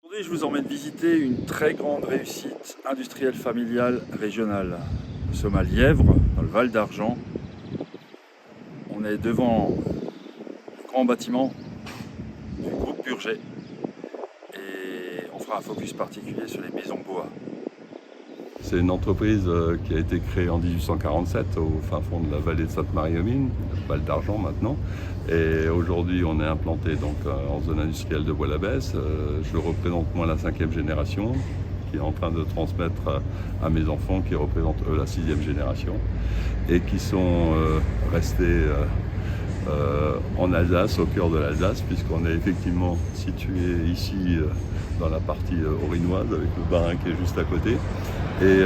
Aujourd'hui, je vous emmène visiter une très grande réussite industrielle familiale régionale. Nous sommes à Lièvre, dans le Val d'Argent. On est devant le grand bâtiment du groupe Burger et on fera un focus particulier sur les maisons bois. C'est une entreprise qui a été créée en 1847 au fin fond de la vallée de Sainte-Marie-aux-Mines, Val d'Argent maintenant. Et aujourd'hui, on est implanté donc en zone industrielle de Bois-l'Abbesse. Je représente moi la 5e génération qui est en train de transmettre à mes enfants qui représentent eux la 6e génération et qui sont restés en Alsace, au cœur de l'Alsace, puisqu'on est effectivement situé ici dans la partie orinoise avec le Bas-Rhin qui est juste à côté. Et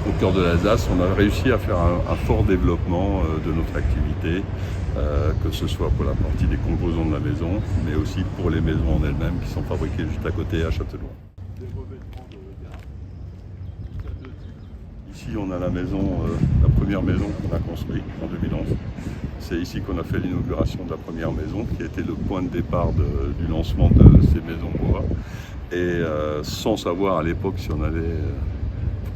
au cœur de l'Alsace, on a réussi à faire un fort développement de notre activité, que ce soit pour la partie des composants de la maison, mais aussi pour les maisons en elles-mêmes qui sont fabriquées juste à côté à Châtellerault. Ici, on a la maison, la première maison qu'on a construite en 2011. C'est ici qu'on a fait l'inauguration de la première maison, qui a été le point de départ du lancement de ces maisons bois. Et sans savoir à l'époque si on allait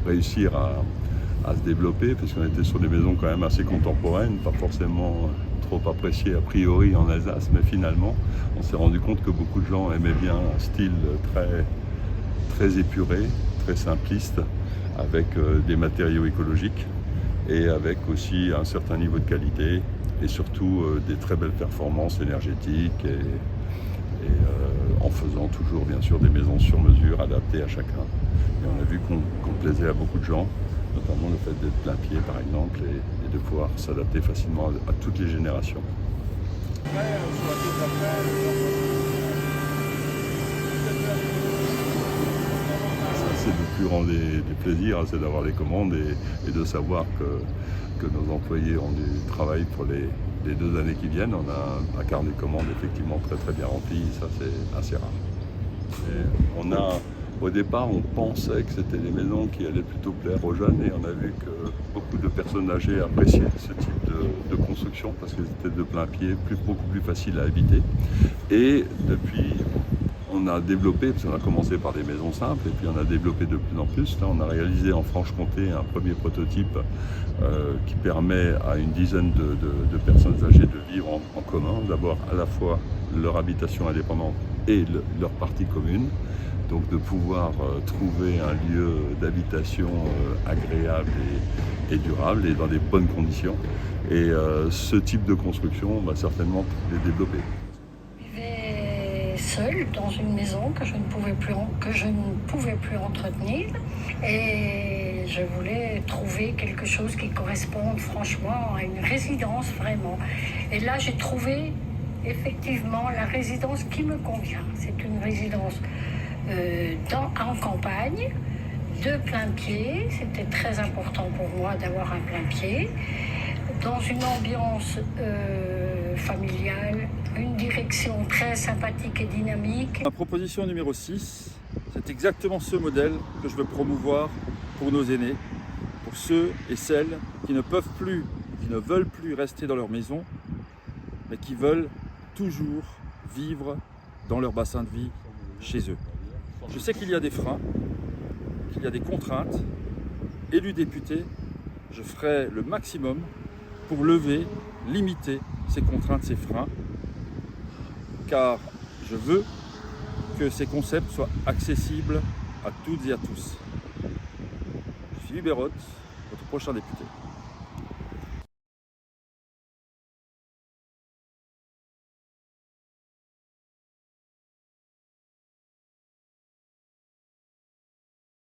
réussir à se développer, parce qu'on était sur des maisons quand même assez contemporaines, pas forcément trop appréciées a priori en Alsace, mais finalement, on s'est rendu compte que beaucoup de gens aimaient bien un style très épuré, très simpliste, avec des matériaux écologiques et avec aussi un certain niveau de qualité et surtout des très belles performances énergétiques et en faisant toujours bien sûr des maisons sur mesure adaptées à chacun. Et on a vu qu'on plaisait à beaucoup de gens, notamment le fait d'être plein pied par exemple et de pouvoir s'adapter facilement à toutes les générations. C'est le plus grand des plaisirs, c'est d'avoir les commandes et de savoir que nos employés ont du travail pour les 2 années qui viennent. On a un carnet de commandes effectivement très bien rempli, ça c'est assez rare. Au départ, on pensait que c'était des maisons qui allaient plutôt plaire aux jeunes et on a vu que beaucoup de personnes âgées appréciaient ce type de construction parce qu'elles étaient de plein pied, beaucoup plus faciles à habiter. Et depuis, on a développé, parce qu'on a commencé par des maisons simples et puis on a développé de plus en plus. Là, on a réalisé en Franche-Comté un premier prototype qui permet à une dizaine de personnes âgées de vivre en commun, d'avoir à la fois leur habitation indépendante et leur partie commune. Donc de pouvoir trouver un lieu d'habitation agréable et durable et dans des bonnes conditions. Et ce type de construction va certainement les développer. Je vivais seule dans une maison que je ne pouvais plus entretenir et je voulais trouver quelque chose qui corresponde franchement à une résidence vraiment. Et là j'ai trouvé effectivement la résidence qui me convient. C'est une résidence en campagne, de plein pied. C'était très important pour moi d'avoir un plein pied, dans une ambiance familiale, une direction très sympathique et dynamique. Ma proposition numéro 6, c'est exactement ce modèle que je veux promouvoir pour nos aînés, pour ceux et celles qui ne peuvent plus, qui ne veulent plus rester dans leur maison, mais qui veulent toujours vivre dans leur bassin de vie chez eux. Je sais qu'il y a des freins, qu'il y a des contraintes. Élu député, je ferai le maximum pour lever, limiter ces contraintes, ces freins, car je veux que ces concepts soient accessibles à toutes et à tous. Je suis Hubert Roth, votre prochain député.